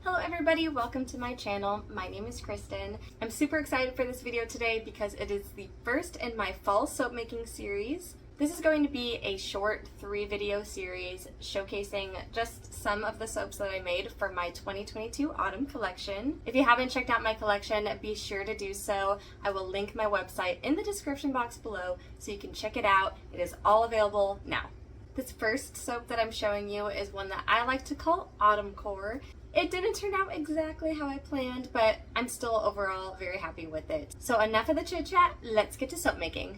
Hello everybody, welcome to my channel. My name is Kristen. I'm super excited for this video today because it is the first in my fall soap making series. This is going to be a short 3-video series showcasing just some of the soaps that I made for my 2022 autumn collection. If you haven't checked out my collection, be sure to do so. I will link my website in the description box below so you can check it out. It is all available now. This first soap that I'm showing you is one that I like to call Autumncore. It didn't turn out exactly how I planned, but I'm still overall very happy with it. So enough of the chit chat, let's get to soap making.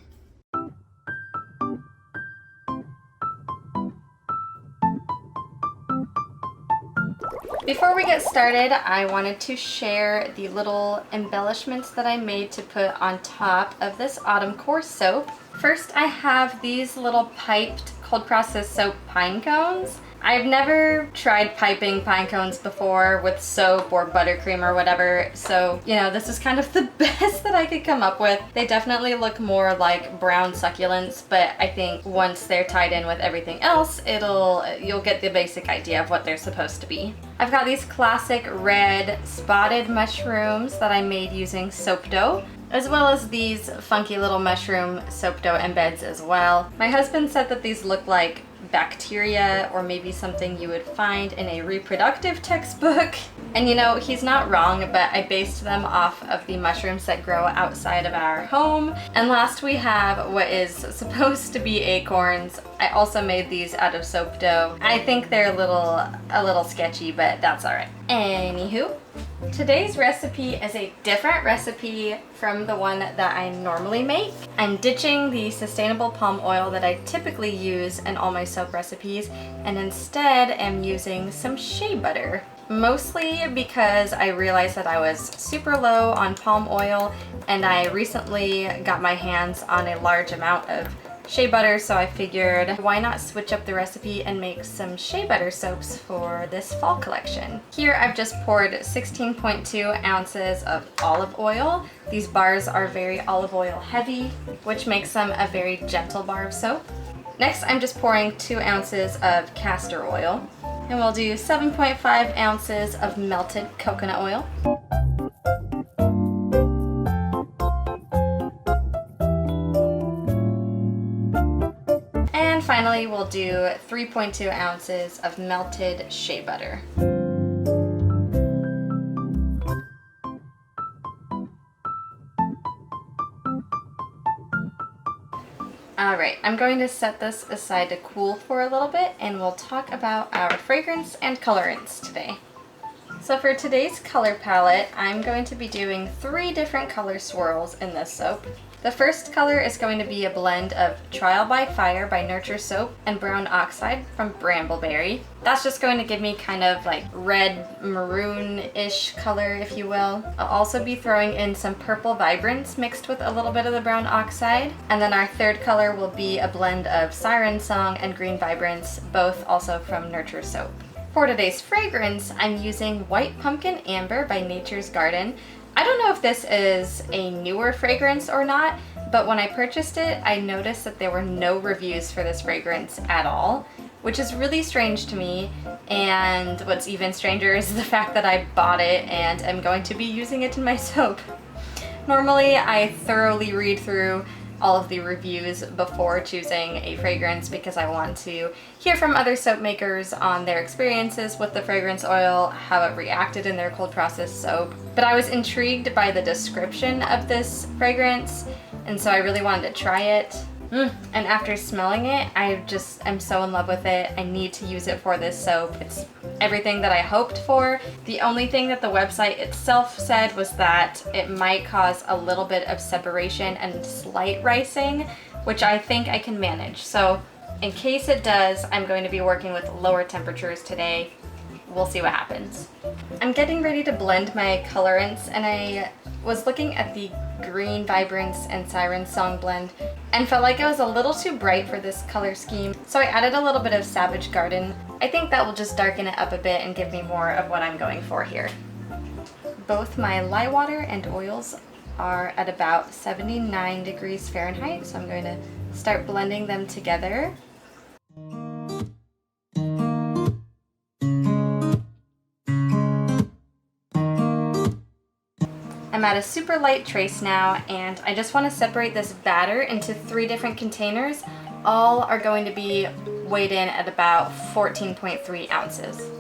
Before we get started, I wanted to share the little embellishments that I made to put on top of this Autumncore soap. First, I have these little piped cold process soap pine cones. I've never tried piping pine cones before with soap or buttercream or whatever, so this is kind of the best that I could come up with. They definitely look more like brown succulents, but I think once they're tied in with everything else, you'll get the basic idea of what they're supposed to be. I've got these classic red spotted mushrooms that I made using soap dough, as well as these funky little mushroom soap dough embeds as well. My husband said that these look like bacteria or maybe something you would find in a reproductive textbook. And he's not wrong, but I based them off of the mushrooms that grow outside of our home. And last we have what is supposed to be acorns. I also made these out of soap dough. I think they're a little sketchy, but that's all right. Anywho, today's recipe is a different recipe from the one that I normally make. I'm ditching the sustainable palm oil that I typically use in all my soap recipes and instead am using some shea butter. Mostly because I realized that I was super low on palm oil and I recently got my hands on a large amount of shea butter, so I figured why not switch up the recipe and make some shea butter soaps for this fall collection. Here I've just poured 16.2 ounces of olive oil. These bars are very olive oil heavy, which makes them a very gentle bar of soap. Next I'm just pouring 2 ounces of castor oil, and we'll do 7.5 ounces of melted coconut oil. And finally, we'll do 3.2 ounces of melted shea butter. Alright, I'm going to set this aside to cool for a little bit and we'll talk about our fragrance and colorants today. So for today's color palette, I'm going to be doing 3 different color swirls in this soap. The first color is going to be a blend of Trial by Fire by Nurture Soap and Brown Oxide from Brambleberry. That's just going to give me kind of like red maroon-ish color, if you will. I'll also be throwing in some Purple Vibrance mixed with a little bit of the Brown Oxide. And then our third color will be a blend of Siren Song and Green Vibrance, both also from Nurture Soap. For today's fragrance, I'm using White Pumpkin Amber by Nature's Garden. I don't know if this is a newer fragrance or not, but when I purchased it, I noticed that there were no reviews for this fragrance at all, which is really strange to me. And what's even stranger is the fact that I bought it and am going to be using it in my soap. Normally, I thoroughly read through all of the reviews before choosing a fragrance because I want to hear from other soap makers on their experiences with the fragrance oil, how it reacted in their cold process soap. But I was intrigued by the description of this fragrance, and so I really wanted to try it. And after smelling it, I'm so in love with it. I need to use it for this soap. It's everything that I hoped for. The only thing that the website itself said was that it might cause a little bit of separation and slight ricing, which I think I can manage. So in case it does, I'm going to be working with lower temperatures today. We'll see what happens. I'm getting ready to blend my colorants, and I was looking at the Green Vibrance and Siren Song blend and felt like it was a little too bright for this color scheme, so I added a little bit of Savage Garden. I think that will just darken it up a bit and give me more of what I'm going for here. Both my lye water and oils are at about 79 degrees Fahrenheit, so I'm going to start blending them together. I'm at a super light trace now, and I just want to separate this batter into 3 different containers. All are going to be weighed in at about 14.3 ounces.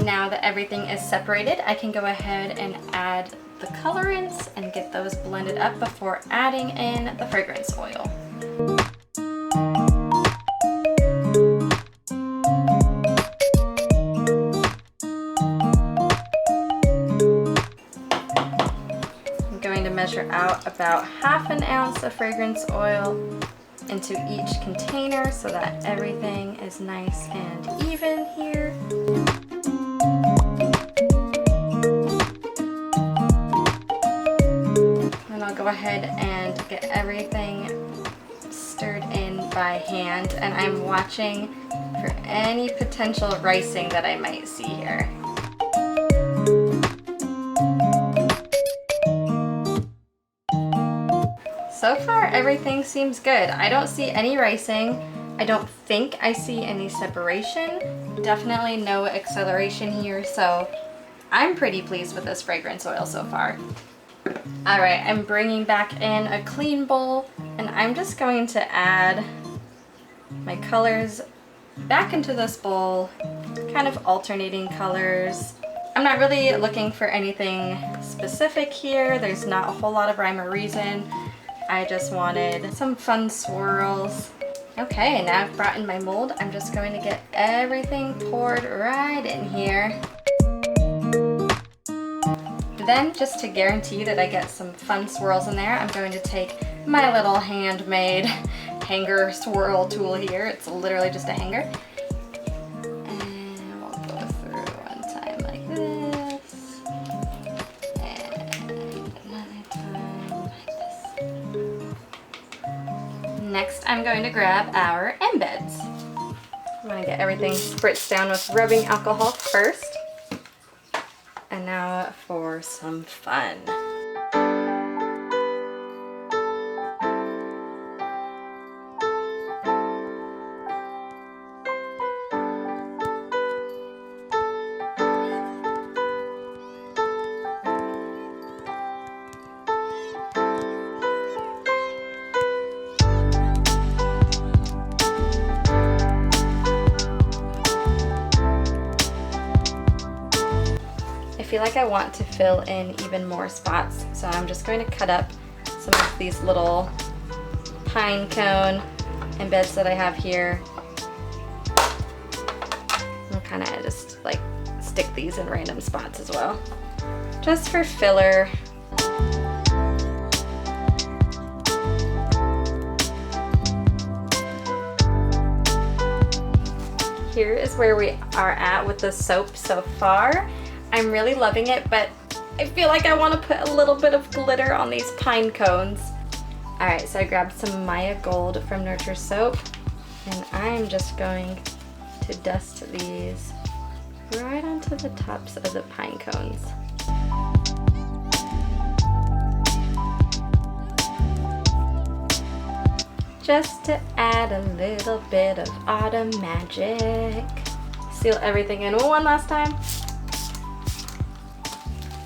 Now that everything is separated, I can go ahead and add the colorants and get those blended up before adding in the fragrance oil. I'm going to measure out about ½ an ounce of fragrance oil into each container so that everything is nice and even here. Then I'll go ahead and get everything stirred in by hand, and I'm watching for any potential ricing that I might see here. So far, everything seems good. I don't see any ricing. I don't think I see any separation. Definitely no acceleration here, so I'm pretty pleased with this fragrance oil so far. All right, I'm bringing back in a clean bowl, and I'm just going to add my colors back into this bowl, kind of alternating colors. I'm not really looking for anything specific here. There's not a whole lot of rhyme or reason. I just wanted some fun swirls. Okay, now I've brought in my mold. I'm just going to get everything poured right in here. Then, just to guarantee that I get some fun swirls in there, I'm going to take my little handmade hanger swirl tool here. It's literally just a hanger. And we'll go through one time like this. And another time like this. Next, I'm going to grab our embeds. I'm going to get everything spritzed down with rubbing alcohol first. And now for some fun. I feel like I want to fill in even more spots, so I'm just going to cut up some of these little pine cone embeds that I have here. I'll kind of just like stick these in random spots as well, just for filler. Here is where we are at with the soap so far. I'm really loving it, but I feel like I want to put a little bit of glitter on these pine cones. Alright, so I grabbed some Maya Gold from Nurture Soap, and I'm just going to dust these right onto the tops of the pine cones. Just to add a little bit of autumn magic. Seal everything in one last time.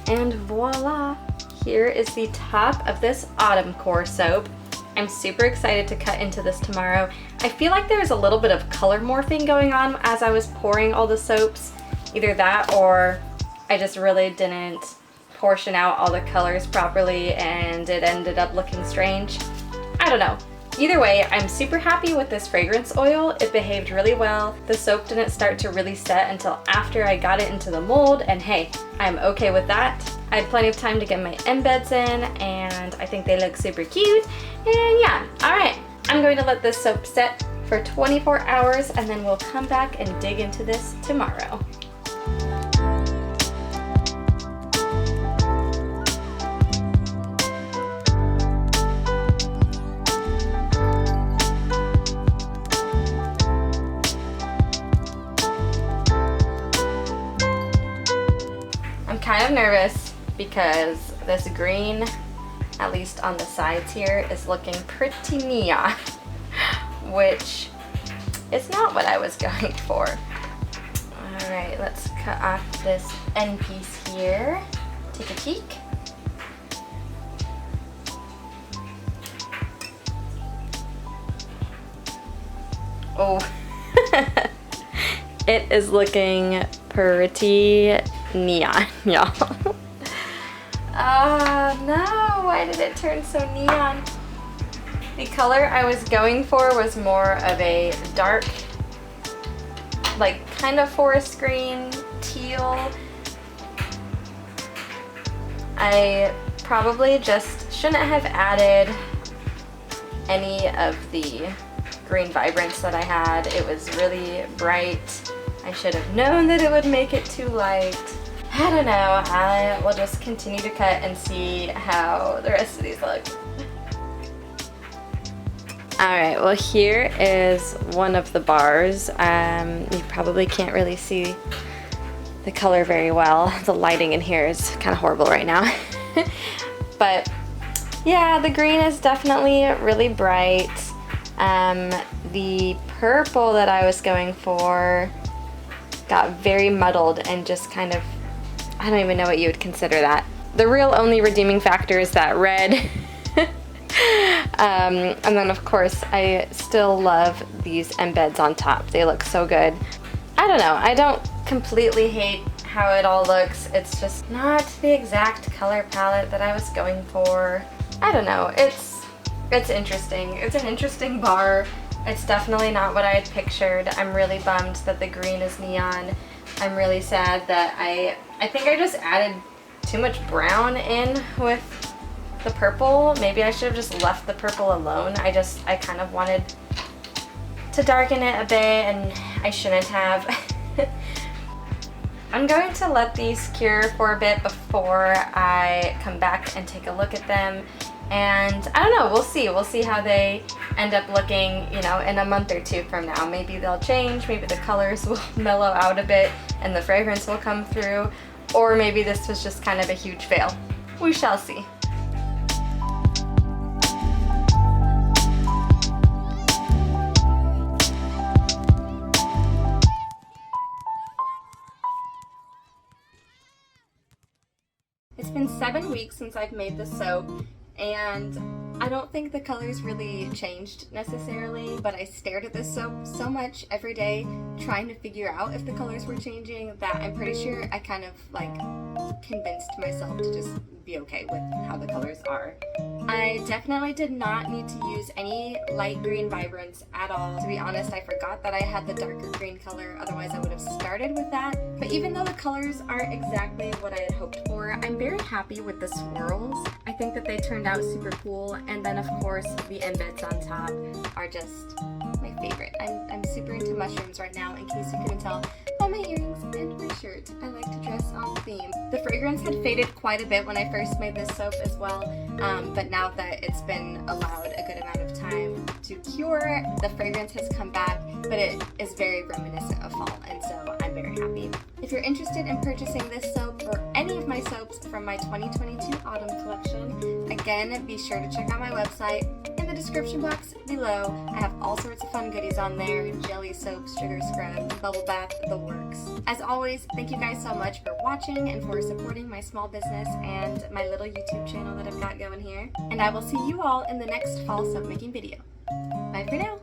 And voila! Here is the top of this Autumncore soap. I'm super excited to cut into this tomorrow. I feel like there's a little bit of color morphing going on as I was pouring all the soaps. Either that or I just really didn't portion out all the colors properly and it ended up looking strange. I don't know. Either way, I'm super happy with this fragrance oil. It behaved really well. The soap didn't start to really set until after I got it into the mold, and hey, I'm okay with that. I had plenty of time to get my embeds in, and I think they look super cute. And yeah, all right, I'm going to let this soap set for 24 hours, and then we'll come back and dig into this tomorrow. Kind of nervous because this green, at least on the sides here, is looking pretty neon, which is not what I was going for. All right, let's cut off this end piece here. Take a peek. Oh, it is looking pretty neon, y'all. Oh no, why did it turn so neon? The color I was going for was more of a dark, like kind of forest green, teal. I probably just shouldn't have added any of the green vibrance that I had. It was really bright. I should have known that it would make it too light. I don't know. I will just continue to cut and see how the rest of these look. Alright, well here is one of the bars. You probably can't really see the color very well. The lighting in here is kind of horrible right now. But yeah, the green is definitely really bright. The purple that I was going for got very muddled and just kind of, I don't even know what you would consider that. The real only redeeming factor is that red. And then of course I still love these embeds on top. They look so good. I don't know, I don't completely hate how it all looks. It's just not the exact color palette that I was going for. I don't know, it's interesting. It's an interesting bar. It's definitely not what I had pictured. I'm really bummed that the green is neon. I'm really sad that I think I just added too much brown in with the purple. Maybe I should have just left the purple alone. I kind of wanted to darken it a bit and I shouldn't have. I'm going to let these cure for a bit before I come back and take a look at them. And I don't know, we'll see. We'll see how they end up looking, you know, in a month or two from now. Maybe they'll change, maybe the colors will mellow out a bit and the fragrance will come through, or maybe this was just kind of a huge fail. We shall see. It's been 7 weeks since I've made the soap, and I don't think the colors really changed necessarily, but I stared at this soap so much every day trying to figure out if the colors were changing that I'm pretty sure I kind of like convinced myself to just be okay with how the colors are. I definitely did not need to use any light green vibrance at all. To be honest, I forgot that I had the darker green color, otherwise I would have started with that. But even though the colors aren't exactly what I had hoped for, I'm very happy with the swirls. I think that they turned out super cool, and then of course the embeds on top are just my favorite. I'm super into mushrooms right now, in case you couldn't tell by my earrings and my shirt. I like to dress on theme. The fragrance had faded quite a bit when I first made this soap as well, but now that it's been allowed a good amount of time to cure, the fragrance has come back, but it is very reminiscent of fall, and so I'm very happy. If you're interested in purchasing this soap or any of my soaps from my 2022 autumn collection, again, be sure to check out my website. In the description box below, I have all sorts of fun goodies on there: jelly soaps, sugar scrub, bubble bath, the works. As always, thank you guys so much for watching and for supporting my small business and my little YouTube channel that I've got going here. And I will see you all in the next fall soap making video. Bye for now.